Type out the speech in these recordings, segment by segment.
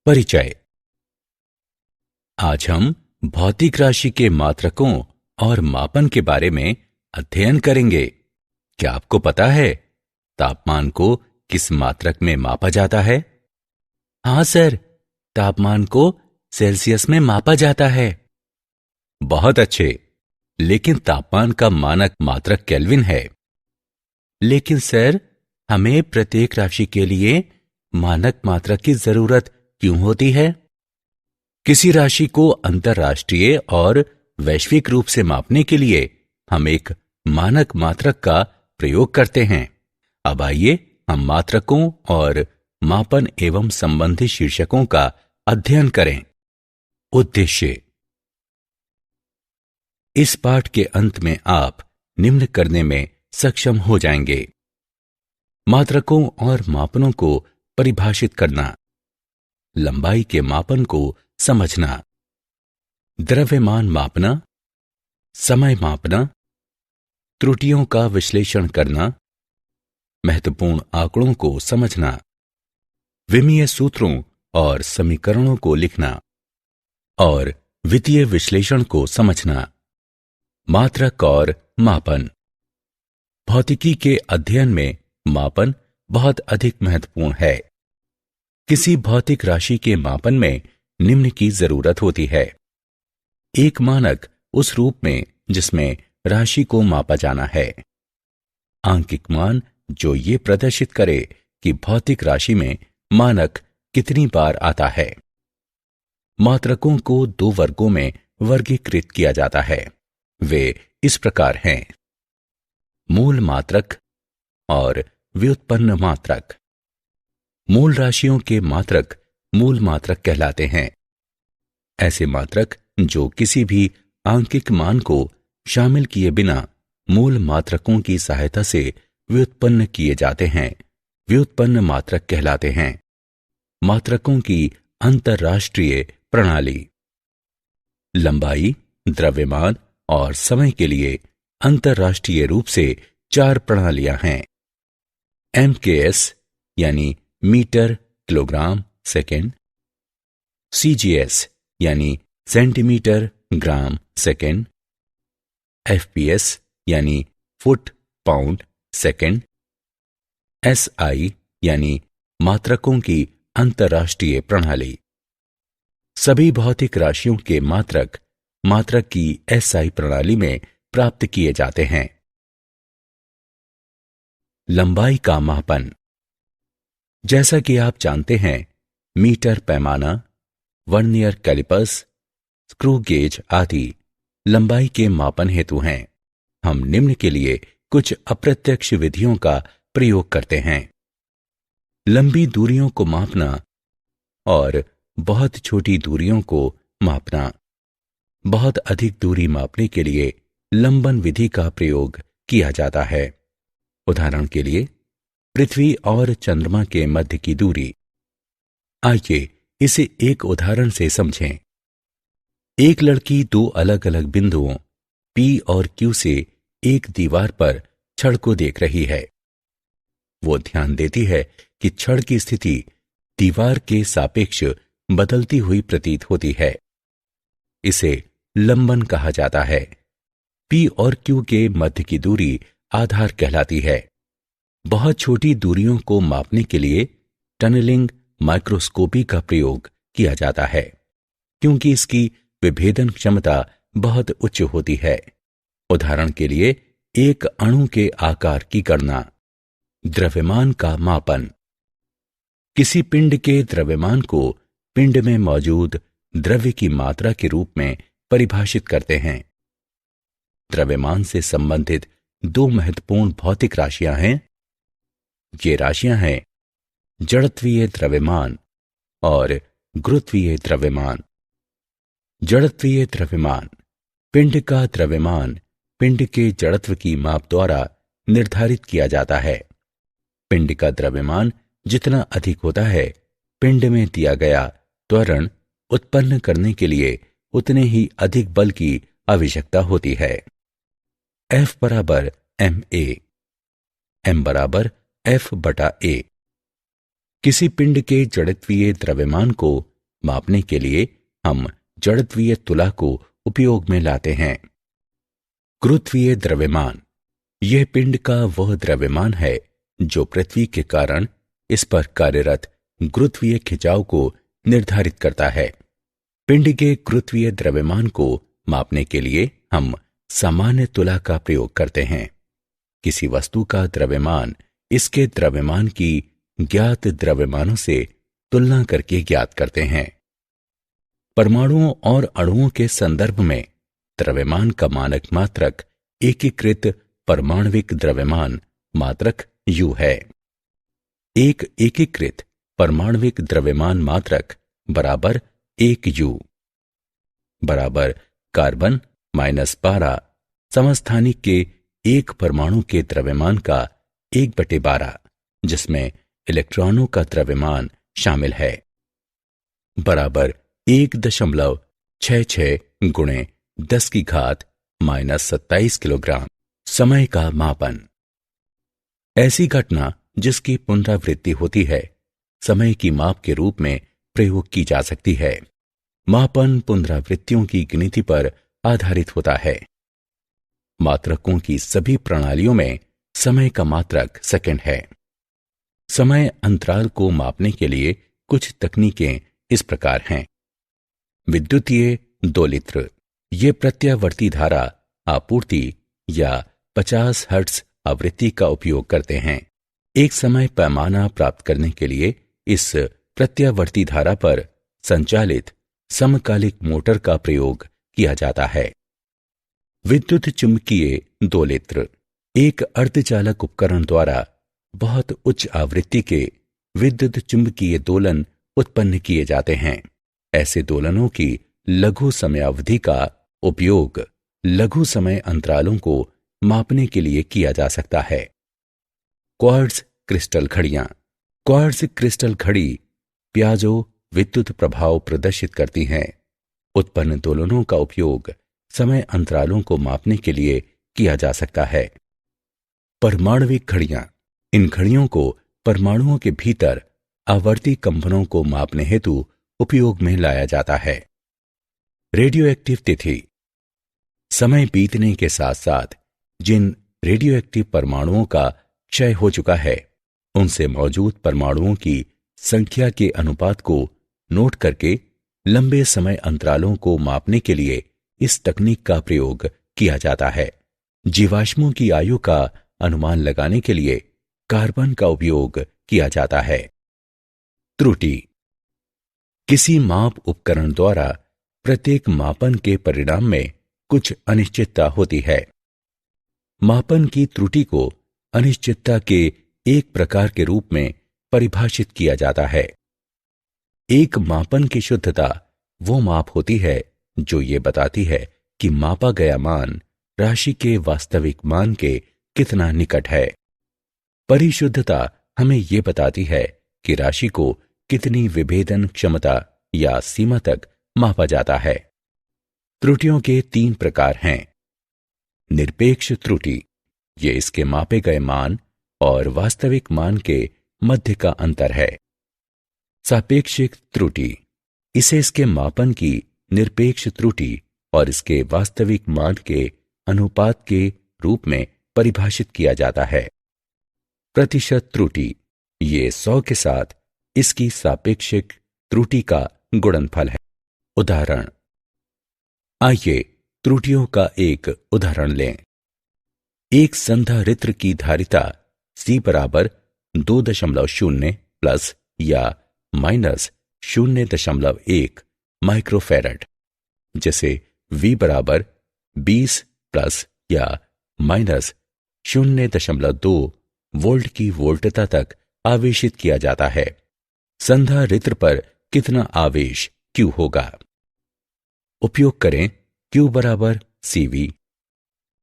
परिचय। आज हम भौतिक राशि के मात्रकों और मापन के बारे में अध्ययन करेंगे। क्या आपको पता है तापमान को किस मात्रक में मापा जाता है? हाँ सर, तापमान को सेल्सियस में मापा जाता है। बहुत अच्छे, लेकिन तापमान का मानक मात्रक केल्विन है। लेकिन सर, हमें प्रत्येक राशि के लिए मानक मात्रक की जरूरत क्यों होती है? किसी राशि को अंतरराष्ट्रीय और वैश्विक रूप से मापने के लिए हम एक मानक मात्रक का प्रयोग करते हैं। अब आइए हम मात्रकों और मापन एवं संबंधित शीर्षकों का अध्ययन करें। उद्देश्य। इस पाठ के अंत में आप निम्न करने में सक्षम हो जाएंगे: मात्रकों और मापनों को परिभाषित करना, लंबाई के मापन को समझना, द्रव्यमान मापना, समय मापना, त्रुटियों का विश्लेषण करना, महत्वपूर्ण आंकड़ों को समझना, विमीय सूत्रों और समीकरणों को लिखना और वित्तीय विश्लेषण को समझना। मात्रक और मापन। भौतिकी के अध्ययन में मापन बहुत अधिक महत्वपूर्ण है। किसी भौतिक राशि के मापन में निम्न की जरूरत होती है: एक मानक उस रूप में जिसमें राशि को मापा जाना है, आंकिक मान जो ये प्रदर्शित करे कि भौतिक राशि में मानक कितनी बार आता है। मात्रकों को दो वर्गों में वर्गीकृत किया जाता है। वे इस प्रकार हैं: मूल मात्रक और व्युत्पन्न मात्रक। मूल राशियों के मात्रक मूल मात्रक कहलाते हैं। ऐसे मात्रक जो किसी भी आंकिक मान को शामिल किए बिना मूल मात्रकों की सहायता से व्युत्पन्न किए जाते हैं, व्युत्पन्न मात्रक कहलाते हैं। मात्रकों की अंतरराष्ट्रीय प्रणाली। लंबाई, द्रव्यमान और समय के लिए अंतरराष्ट्रीय रूप से 4 प्रणालियां हैं: MKS यानी मीटर किलोग्राम सेकेंड, CGS यानी सेंटीमीटर ग्राम सेकेंड, FPS यानी फुट पाउंड सेकेंड, SI यानी मात्रकों की अंतरराष्ट्रीय प्रणाली। सभी भौतिक राशियों के मात्रक मात्रक की SI प्रणाली में प्राप्त किए जाते हैं। लंबाई का मापन। जैसा कि आप जानते हैं, मीटर पैमाना, वर्नियर कैलिपर्स, स्क्रू गेज आदि लंबाई के मापन हेतु हैं। हम निम्न के लिए कुछ अप्रत्यक्ष विधियों का प्रयोग करते हैं: लंबी दूरियों को मापना और बहुत छोटी दूरियों को मापना। बहुत अधिक दूरी मापने के लिए लंबन विधि का प्रयोग किया जाता है। उदाहरण के लिए, पृथ्वी और चंद्रमा के मध्य की दूरी। आइए इसे एक उदाहरण से समझें। एक लड़की 2 अलग अलग बिंदुओं P और Q से एक दीवार पर छड़ को देख रही है। वो ध्यान देती है कि छड़ की स्थिति दीवार के सापेक्ष बदलती हुई प्रतीत होती है। इसे लंबन कहा जाता है। P और Q के मध्य की दूरी आधार कहलाती है। बहुत छोटी दूरियों को मापने के लिए टनलिंग माइक्रोस्कोपी का प्रयोग किया जाता है, क्योंकि इसकी विभेदन क्षमता बहुत उच्च होती है। उदाहरण के लिए, एक अणु के आकार की गणना। द्रव्यमान का मापन। किसी पिंड के द्रव्यमान को पिंड में मौजूद द्रव्य की मात्रा के रूप में परिभाषित करते हैं। द्रव्यमान से संबंधित 2 महत्वपूर्ण भौतिक राशियां हैं। ये राशियां हैं जड़त्वीय द्रव्यमान और गुरुत्वीय द्रव्यमान। जड़त्वीय द्रव्यमान: पिंड का द्रव्यमान पिंड के जड़त्व की माप द्वारा निर्धारित किया जाता है। पिंड का द्रव्यमान जितना अधिक होता है, पिंड में दिया गया त्वरण उत्पन्न करने के लिए उतने ही अधिक बल की आवश्यकता होती है। F बराबर ma, m बराबर F/a। किसी पिंड के जड़त्वीय द्रव्यमान को मापने के लिए हम जड़त्वीय तुला को उपयोग में लाते हैं। गुरुत्वीय द्रव्यमान, यह पिंड का वह द्रव्यमान है जो पृथ्वी के कारण इस पर कार्यरत गुरुत्वीय खिंचाव को निर्धारित करता है। पिंड के गुरुत्वीय द्रव्यमान को मापने के लिए हम सामान्य तुला का प्रयोग करते हैं। किसी वस्तु का द्रव्यमान इसके द्रव्यमान की ज्ञात द्रव्यमानों से तुलना करके ज्ञात करते हैं। परमाणुओं और अणुओं के संदर्भ में द्रव्यमान का मानक मात्रक एकीकृत परमाणविक द्रव्यमान मात्रक U है। एक एकीकृत परमाणविक द्रव्यमान मात्रक बराबर 1U बराबर कार्बन -12 समस्थानिक के एक परमाणु के द्रव्यमान का 1/12 जिसमें इलेक्ट्रॉनों का द्रव्यमान शामिल है, बराबर 1.66 गुणे 10⁻⁻27 किलोग्राम। समय का मापन, ऐसी घटना जिसकी पुनरावृत्ति होती है समय की माप के रूप में प्रयोग की जा सकती है। मापन पुनरावृत्तियों की गिनती पर आधारित होता है। मात्रकों की सभी प्रणालियों में समय का मात्रक सेकंड है। समय अंतराल को मापने के लिए कुछ तकनीकें इस प्रकार हैं। विद्युतीय दोलित्र, ये प्रत्यावर्ती धारा आपूर्ति या 50 हर्ट्ज आवृत्ति का उपयोग करते हैं। एक समय पैमाना प्राप्त करने के लिए इस प्रत्यावर्ती धारा पर संचालित समकालिक मोटर का प्रयोग किया जाता है। विद्युत चुंबकीय दोलित्र, एक अर्धचालक उपकरण द्वारा बहुत उच्च आवृत्ति के विद्युत चुंबकीय दोलन उत्पन्न किए जाते हैं। ऐसे दोलनों की लघु समयावधि का उपयोग लघु समय अंतरालों को मापने के लिए किया जा सकता है। क्वार्ट्ज क्रिस्टल घड़ियां, क्वार्ट्ज क्रिस्टल घड़ी प्याजो विद्युत प्रभाव प्रदर्शित करती हैं। उत्पन्न दोलनों का उपयोग समय अंतरालों को मापने के लिए किया जा सकता है। परमाणविक घड़ियां, इन घड़ियों को परमाणुओं के भीतर आवर्ती कंपनों को मापने हेतु उपयोग में लाया जाता है। रेडियो एक्टिव तिथि, समय बीतने के साथ साथ जिन रेडियो एक्टिव परमाणुओं का क्षय हो चुका है उनसे मौजूद परमाणुओं की संख्या के अनुपात को नोट करके लंबे समय अंतरालों को मापने के लिए इस तकनीक का प्रयोग किया जाता है। जीवाश्मों की आयु का अनुमान लगाने के लिए कार्बन का उपयोग किया जाता है। त्रुटि, किसी माप उपकरण द्वारा प्रत्येक मापन के परिणाम में कुछ अनिश्चितता होती है। मापन की त्रुटि को अनिश्चितता के एक प्रकार के रूप में परिभाषित किया जाता है। एक मापन की शुद्धता वो माप होती है जो ये बताती है कि मापा गया मान राशि के वास्तविक मान के कितना निकट है। परिशुद्धता हमें ये बताती है कि राशि को कितनी विभेदन क्षमता या सीमा तक मापा जाता है। त्रुटियों के 3 प्रकार हैं। निरपेक्ष त्रुटि, ये इसके मापे गए मान और वास्तविक मान के मध्य का अंतर है। सापेक्षिक त्रुटि, इसे इसके मापन की निरपेक्ष त्रुटि और इसके वास्तविक मान के अनुपात के रूप में परिभाषित किया जाता है। प्रतिशत त्रुटि, ये 100 के साथ इसकी सापेक्षिक त्रुटि का गुणनफल है। उदाहरण, आइए त्रुटियों का एक उदाहरण लें। एक संधारित्र की धारिता C बराबर 2.0 प्लस या माइनस 0.1 माइक्रोफैरड, जैसे V बराबर 20 प्लस या माइनस 0.2 वोल्ट की वोल्टता तक आवेशित किया जाता है। संधारित्र पर कितना आवेश Q होगा? उपयोग करें Q बराबर CV।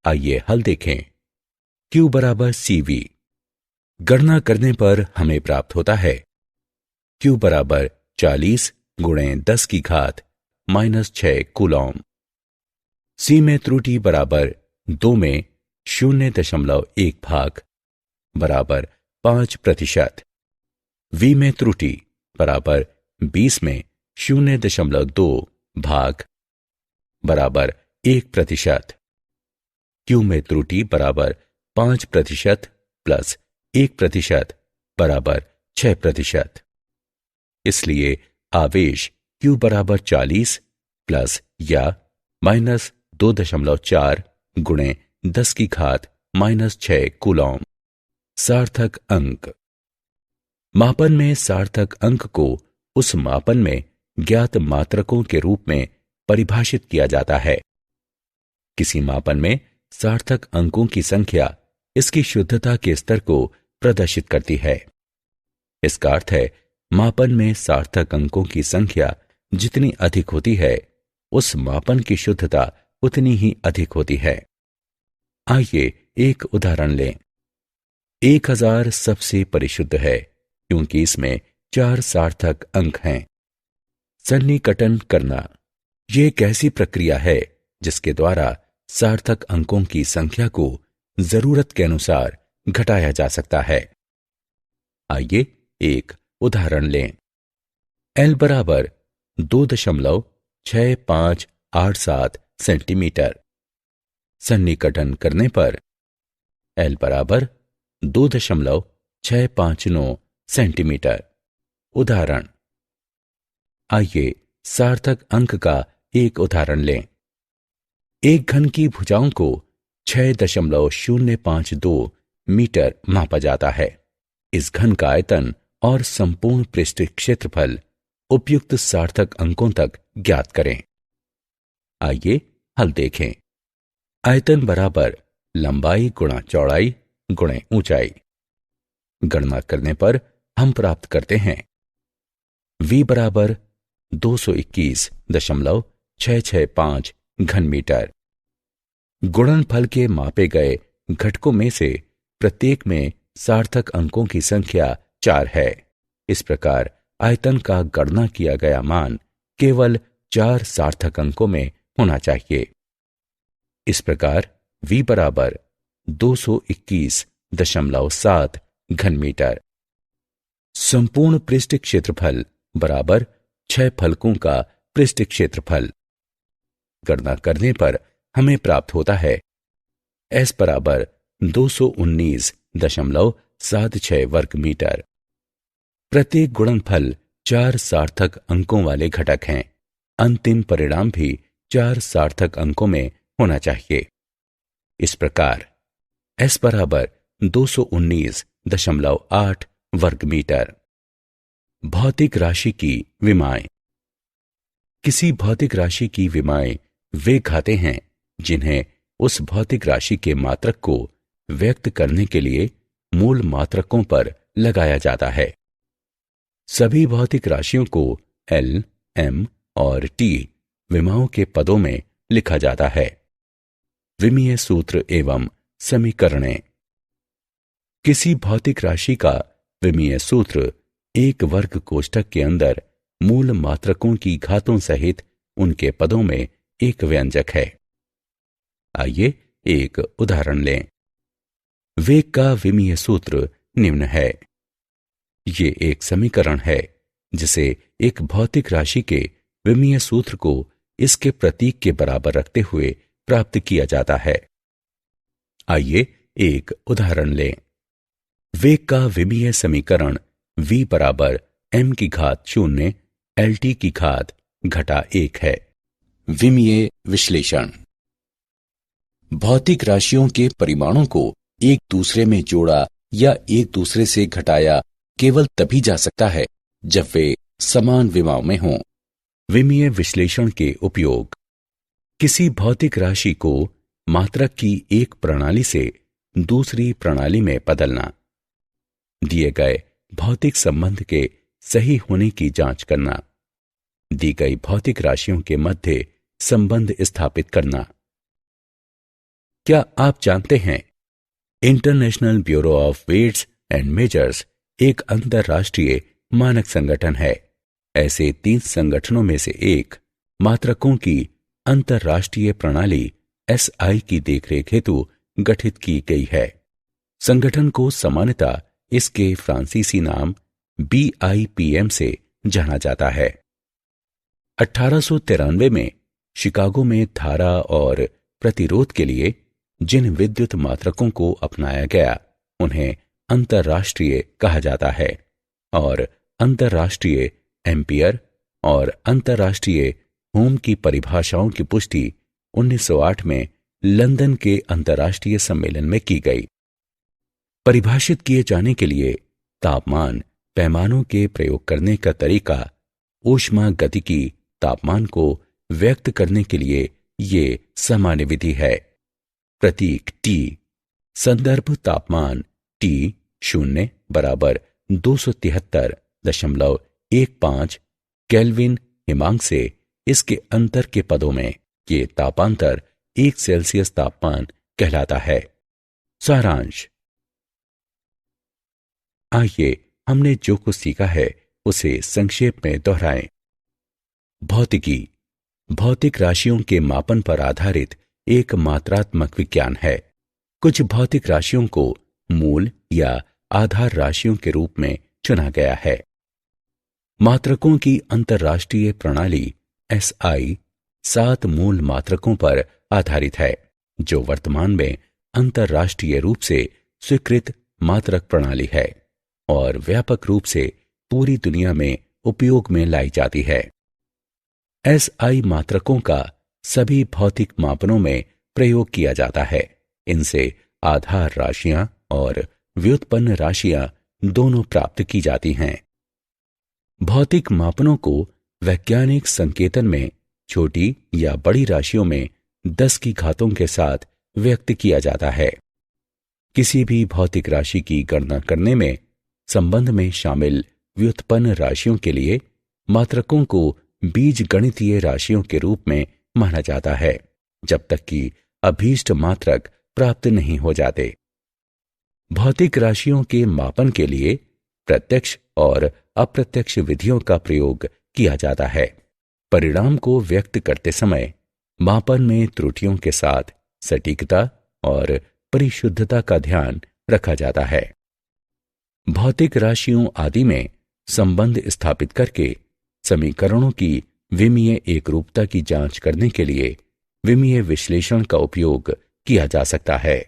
आइए हल देखें। Q बराबर CV गणना करने पर हमें प्राप्त होता है Q बराबर 40 गुणे 10⁻⁻6 कूलॉम। C में त्रुटि बराबर 2 में 0.1 भाग बराबर 5%। V में त्रुटि बराबर 20 में 0.2 भाग बराबर 1%। Q में त्रुटि बराबर 5% प्लस 1% बराबर 6%। इसलिए आवेश Q बराबर 40 प्लस या माइनस 2.4 गुणे 10⁻⁻6 कूलॉम। सार्थक अंक। मापन में सार्थक अंक को उस मापन में ज्ञात मात्रकों के रूप में परिभाषित किया जाता है। किसी मापन में सार्थक अंकों की संख्या इसकी शुद्धता के स्तर को प्रदर्शित करती है। इसका अर्थ है मापन में सार्थक अंकों की संख्या जितनी अधिक होती है उस मापन की शुद्धता उतनी ही अधिक होती है। आइए एक उदाहरण लें। 1000 सबसे परिशुद्ध है क्योंकि इसमें 4 सार्थक अंक हैं। सन्निकटन करना यह एक ऐसी प्रक्रिया है जिसके द्वारा सार्थक अंकों की संख्या को जरूरत के अनुसार घटाया जा सकता है। आइए एक उदाहरण लें। L बराबर 2.6587 सेंटीमीटर। सन्निकटन करने पर L बराबर 2.659 सेंटीमीटर। उदाहरण। आइए सार्थक अंक का एक उदाहरण लें। एक घन की भुजाओं को 6.052 मीटर मापा जाता है। इस घन का आयतन और संपूर्ण पृष्ठ क्षेत्रफल उपयुक्त सार्थक अंकों तक ज्ञात करें। आइए हल देखें। आयतन बराबर लंबाई गुणा चौड़ाई गुणे ऊंचाई। गणना करने पर हम प्राप्त करते हैं V बराबर 221.665 घन मीटर। गुणनफल के मापे गए घटकों में से प्रत्येक में सार्थक अंकों की संख्या 4 है। इस प्रकार आयतन का गणना किया गया मान केवल 4 सार्थक अंकों में होना चाहिए। इस प्रकार V बराबर 221.7 घन मीटर। संपूर्ण पृष्ठ क्षेत्रफल बराबर 6 फलकों का पृष्ठ क्षेत्रफल। गणना करने पर हमें प्राप्त होता है S बराबर 219.76 वर्ग मीटर। प्रत्येक गुणनफल 4 सार्थक अंकों वाले घटक हैं। अंतिम परिणाम भी 4 सार्थक अंकों में होना चाहिए। इस प्रकार S बराबर 219.8 वर्ग मीटर। भौतिक राशि की विमाएं। किसी भौतिक राशि की विमाएं वे घाते हैं जिन्हें उस भौतिक राशि के मात्रक को व्यक्त करने के लिए मूल मात्रकों पर लगाया जाता है। सभी भौतिक राशियों को L, M और T विमाओं के पदों में लिखा जाता है। विमीय सूत्र एवं समीकरणें। किसी भौतिक राशि का विमीय सूत्र एक वर्ग कोष्ठक के अंदर मूल मात्रकों की घातों सहित उनके पदों में एक व्यंजक है। आइए एक उदाहरण लें। वेग का विमीय सूत्र निम्न है। ये एक समीकरण है जिसे एक भौतिक राशि के विमीय सूत्र को इसके प्रतीक के बराबर रखते हुए प्राप्त किया जाता है। आइए एक उदाहरण लें। वेग का विमीय समीकरण V बराबर m⁻0 LT की घात घटा 1 है। विमीय विश्लेषण। भौतिक राशियों के परिमाणों को एक दूसरे में जोड़ा या एक दूसरे से घटाया केवल तभी जा सकता है जब वे समान विमाओं में हों। विमीय विश्लेषण के उपयोग। किसी भौतिक राशि को मात्रक की एक प्रणाली से दूसरी प्रणाली में बदलना। दिए गए भौतिक संबंध के सही होने की जांच करना। दी गई भौतिक राशियों के मध्य संबंध स्थापित करना। क्या आप जानते हैं international bureau of weights and measures एक अंतरराष्ट्रीय मानक संगठन है। ऐसे 3 संगठनों में से एक मात्रकों की अंतरराष्ट्रीय प्रणाली SI की देखरेख हेतु गठित की गई है। संगठन को सामान्यतः इसके फ्रांसीसी नाम BIPM से जाना जाता है। 1893 में शिकागो में धारा और प्रतिरोध के लिए जिन विद्युत मात्रकों को अपनाया गया उन्हें अंतर्राष्ट्रीय कहा जाता है और अंतर्राष्ट्रीय एम्पियर और अंतर्राष्ट्रीय ओम की परिभाषाओं की पुष्टि 1908 में लंदन के अंतर्राष्ट्रीय सम्मेलन में की गई। परिभाषित किए जाने के लिए तापमान पैमानों के प्रयोग करने का तरीका ऊष्मागतिकी तापमान को व्यक्त करने के लिए ये सामान्य विधि है। प्रतीक T संदर्भ तापमान T0 बराबर 273.15 केल्विन हिमांक से इसके अंतर के पदों में ये तापांतर 1 सेल्सियस तापमान कहलाता है। सारांश। आइए हमने जो कुछ सीखा है उसे संक्षेप में दोहराएं। भौतिकी भौतिक राशियों के मापन पर आधारित एक मात्रात्मक विज्ञान है। कुछ भौतिक राशियों को मूल या आधार राशियों के रूप में चुना गया है। मात्रकों की अंतर्राष्ट्रीय प्रणाली SI 7 मूल मात्रकों पर आधारित है जो वर्तमान में अंतर्राष्ट्रीय रूप से स्वीकृत मात्रक प्रणाली है और व्यापक रूप से पूरी दुनिया में उपयोग में लाई जाती है। SI मात्रकों का सभी भौतिक मापनों में प्रयोग किया जाता है। इनसे आधार राशियां और व्युत्पन्न राशियां दोनों प्राप्त की जाती हैं। भौतिक मापनों को वैज्ञानिक संकेतन में छोटी या बड़ी राशियों में 10 की घातों के साथ व्यक्त किया जाता है। किसी भी भौतिक राशि की गणना करने में संबंध में शामिल व्युत्पन्न राशियों के लिए मात्रकों को बीजगणितीय राशियों के रूप में माना जाता है जब तक कि अभीष्ट मात्रक प्राप्त नहीं हो जाते। भौतिक राशियों के मापन के लिए प्रत्यक्ष और अप्रत्यक्ष विधियों का प्रयोग किया जाता है। परिणाम को व्यक्त करते समय मापन में त्रुटियों के साथ सटीकता और परिशुद्धता का ध्यान रखा जाता है। भौतिक राशियों आदि में संबंध स्थापित करके समीकरणों की विमीय एकरूपता की जांच करने के लिए विमीय विश्लेषण का उपयोग किया जा सकता है।